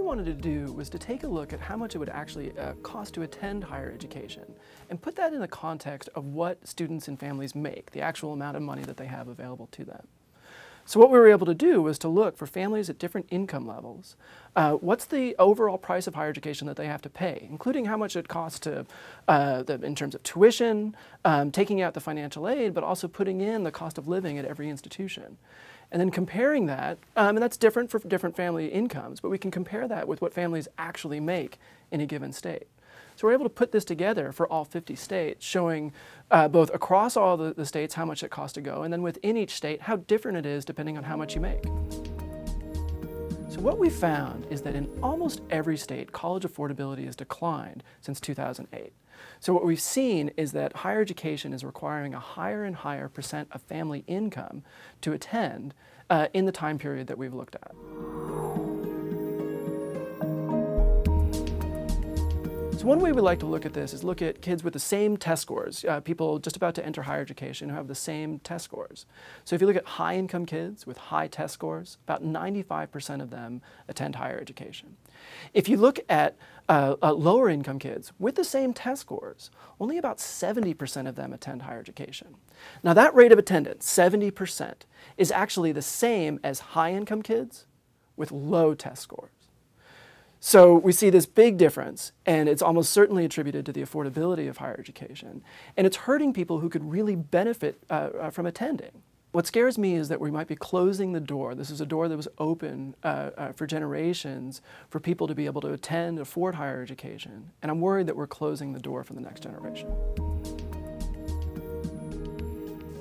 wanted to do was to take a look at how much it would actually cost to attend higher education and put that in the context of what students and families make, the actual amount of money that they have available to them. So what we were able to do was to look for families at different income levels. What's the overall price of higher education that they have to pay, including how much it costs to, in terms of tuition, taking out the financial aid, but also putting in the cost of living at every institution. And then comparing that, and that's different for different family incomes, but we can compare that with what families actually make in a given state. So we're able to put this together for all 50 states, showing both across all the states how much it costs to go, and then within each state how different it is depending on how much you make. So what we found is that in almost every state, college affordability has declined since 2008. So what we've seen is that higher education is requiring a higher and higher percent of family income to attend in the time period that we've looked at. So one way we like to look at this is look at kids with the same test scores, people just about to enter higher education who have the same test scores. So if you look at high-income kids with high test scores, about 95% of them attend higher education. If you look at lower-income kids with the same test scores, only about 70% of them attend higher education. Now that rate of attendance, 70%, is actually the same as high-income kids with low test scores. So we see this big difference, and it's almost certainly attributed to the affordability of higher education. And it's hurting people who could really benefit from attending. What scares me is that we might be closing the door. This is a door that was open for generations for people to be able to attend, afford higher education. And I'm worried that we're closing the door for the next generation.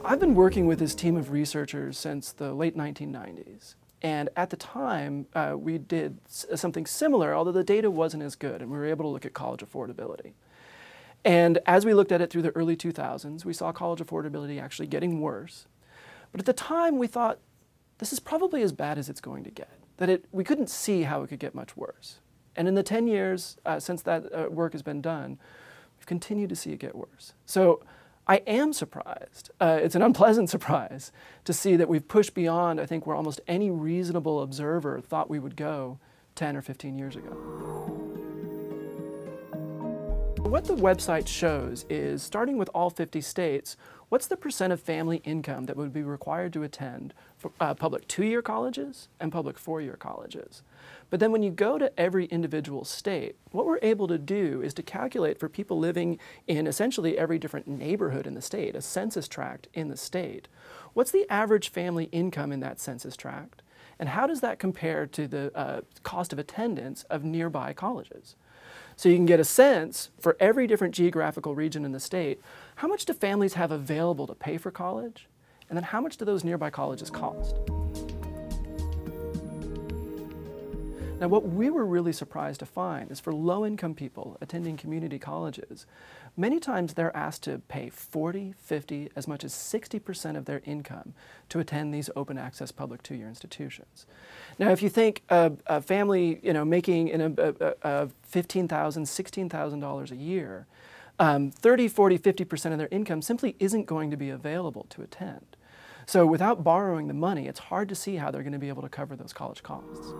I've been working with this team of researchers since the late 1990s. And at the time, we did something similar, although the data wasn't as good, and we were able to look at college affordability. And as we looked at it through the early 2000s, we saw college affordability actually getting worse. But at the time, we thought, this is probably as bad as it's going to get, that we couldn't see how it could get much worse. And in the 10 years since that work has been done, we've continued to see it get worse. So I am surprised, it's an unpleasant surprise, to see that we've pushed beyond, I think, where almost any reasonable observer thought we would go 10 or 15 years ago. What the website shows is, starting with all 50 states, what's the percent of family income that would be required to attend for, public 2-year colleges and public 4-year colleges. But then when you go to every individual state, what we're able to do is to calculate for people living in essentially every different neighborhood in the state, a census tract in the state, what's the average family income in that census tract, and how does that compare to the cost of attendance of nearby colleges? So you can get a sense for every different geographical region in the state, how much do families have available to pay for college, and then how much do those nearby colleges cost? Now what we were really surprised to find is for low-income people attending community colleges, many times they're asked to pay 40, 50, as much as 60% of their income to attend these open access public 2-year institutions. Now if you think a family making $15,000, $16,000 a year, 30, 40, 50% of their income simply isn't going to be available to attend. So without borrowing the money, it's hard to see how they're going to be able to cover those college costs.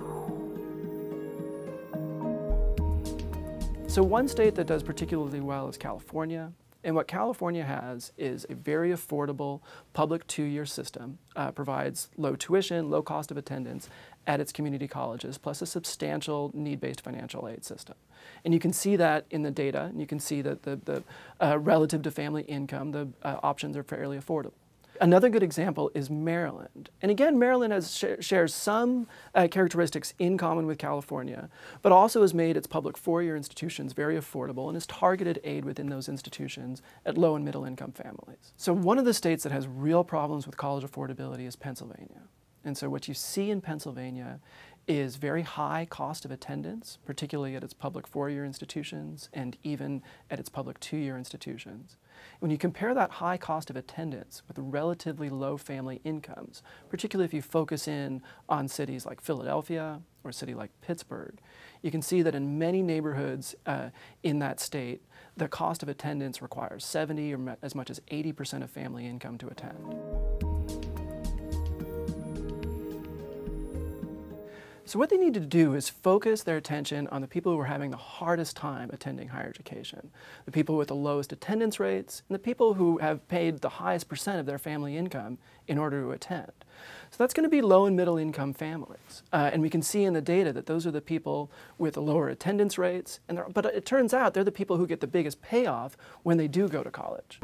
So one state that does particularly well is California. And what California has is a very affordable public 2-year system, provides low tuition, low cost of attendance at its community colleges, plus a substantial need-based financial aid system. And you can see that in the data, and you can see that the relative to family income, the options are fairly affordable. Another good example is Maryland. And again, Maryland shares some characteristics in common with California, but also has made its public 4-year institutions very affordable and has targeted aid within those institutions at low and middle income families. So one of the states that has real problems with college affordability is Pennsylvania. And so what you see in Pennsylvania is very high cost of attendance, particularly at its public 4-year institutions and even at its public 2-year institutions. When you compare that high cost of attendance with relatively low family incomes, particularly if you focus in on cities like Philadelphia or a city like Pittsburgh, you can see that in many neighborhoods in that state, the cost of attendance requires 70 or as much as 80% of family income to attend. So what they need to do is focus their attention on the people who are having the hardest time attending higher education, the people with the lowest attendance rates, and the people who have paid the highest percent of their family income in order to attend. So that's going to be low and middle income families. And we can see in the data that those are the people with the lower attendance rates, but it turns out they're the people who get the biggest payoff when they do go to college.